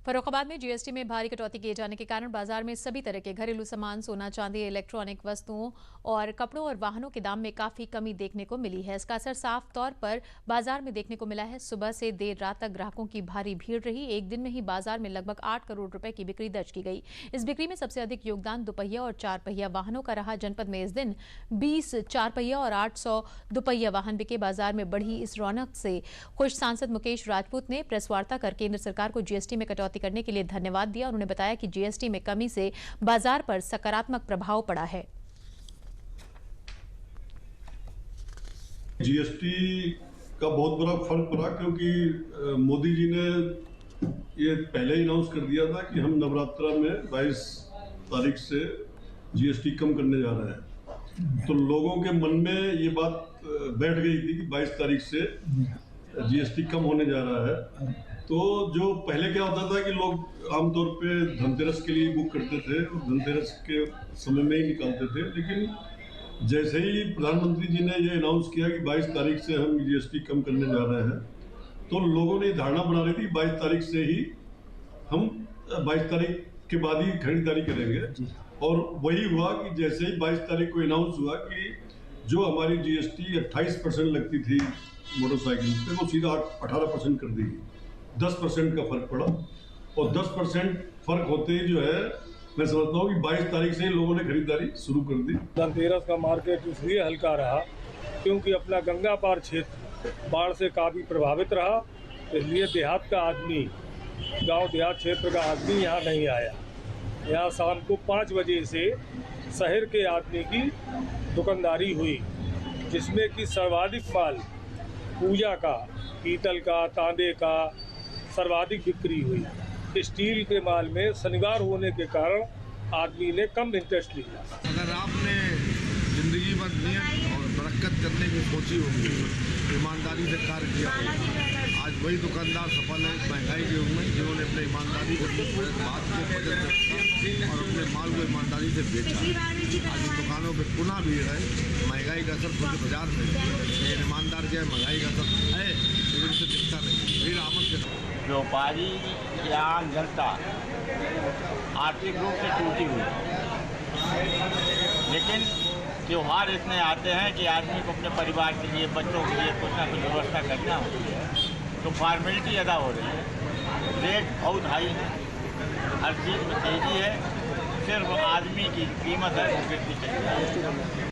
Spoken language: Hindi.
फर्रुखाबाद में जीएसटी में भारी कटौती किए जाने के कारण बाजार में सभी तरह के घरेलू सामान, सोना चांदी, इलेक्ट्रॉनिक वस्तुओं और कपड़ों और वाहनों के दाम में काफी कमी देखने को मिली है। इसका असर साफ तौर पर बाजार में देखने को मिला है। सुबह से देर रात तक ग्राहकों की भारी भीड़ रही। एक दिन में ही बाजार में लगभग 8 करोड़ रुपए की बिक्री दर्ज की गई। इस बिक्री में सबसे अधिक योगदान दुपहिया और 4 पहिया वाहनों का रहा। जनपद में इस दिन 20 4 पहिया और 800 दुपहिया वाहन बिके। बाजार में बढ़ी इस रौनक से खुश सांसद मुकेश राजपूत ने प्रेस वार्ता कर केंद्र सरकार को जीएसटी में कटौती करने के लिए धन्यवाद दिया। उन्होंने बताया कि जीएसटी में कमी से बाजार पर सकारात्मक प्रभाव पड़ा है। जीएसटी का बहुत बड़ा फर्क पड़ा क्योंकि मोदी जी ने ये पहले ही अनाउंस कर दिया था कि हम नवरात्रा में 22 तारीख से जीएसटी कम करने जा रहे हैं। तो लोगों के मन में ये बात बैठ गई थी कि 22 तारीख से जीएसटी कम होने जा रहा है। तो जो पहले क्या होता था कि लोग आमतौर पे धनतेरस के लिए बुक करते थे और धनतेरस के समय में ही निकालते थे, लेकिन जैसे ही प्रधानमंत्री जी ने ये अनाउंस किया कि 22 तारीख से हम जीएसटी कम करने जा रहे हैं, तो लोगों ने धारणा बना ली थी 22 तारीख से ही हम 22 तारीख के बाद ही खरीदारी करेंगे। और वही हुआ कि जैसे ही 22 तारीख को अनाउंस हुआ कि जो हमारी जीएसटी 28% लगती थी मोटरसाइकिल पे, वो सीधा 18% कर दी गई। 10% का फर्क पड़ा और 10% फर्क होते ही जो है मैं समझता हूँ कि 22 तारीख से ही लोगों ने खरीदारी शुरू कर दी। धनतेरस का मार्केट इसलिए हल्का रहा क्योंकि अपना गंगा पार क्षेत्र बाढ़ से काफ़ी प्रभावित रहा, इसलिए देहात का आदमी, गांव देहात क्षेत्र का आदमी यहाँ नहीं आया। यहाँ शाम को 5 बजे से शहर के आदमी की दुकानदारी हुई, जिसमें कि सर्वाधिक माल पूजा का, पीतल का, तांबे का सर्वाधिक बिक्री हुई। स्टील के माल में शनिवार होने के कारण आदमी ने कम इंटरेस्ट लिया। अगर आपने जिंदगी भर नियत और बरकत करने की सोची होगी, ईमानदारी से कार्य किया होगा, आज वही दुकानदार सफल है महंगाई के युग में, जिन्होंने अपने ईमानदारी को बात के बदल रखा और अपने माल को ईमानदारी से बेचा। आज इन दुकानों पर पुनः भीड़ है। महंगाई का असर खुद बाजार में है, लेकिन ईमानदार क्या है, महंगाई का असर है लेकिन उसे दिखता नहीं, भीड़ आमद के साथ। व्यापारी या आम जनता आर्थिक रूप से टूटी हुई, लेकिन त्योहार इतने आते हैं कि आदमी को अपने परिवार के लिए, बच्चों के लिए कुछ ना कुछ व्यवस्था करना होती है, तो फॉर्मेलिटी अदा हो रही है। रेट बहुत हाई है, हर चीज़ में तेज़ी है, सिर्फ आदमी की कीमत है वो गिरती चली है।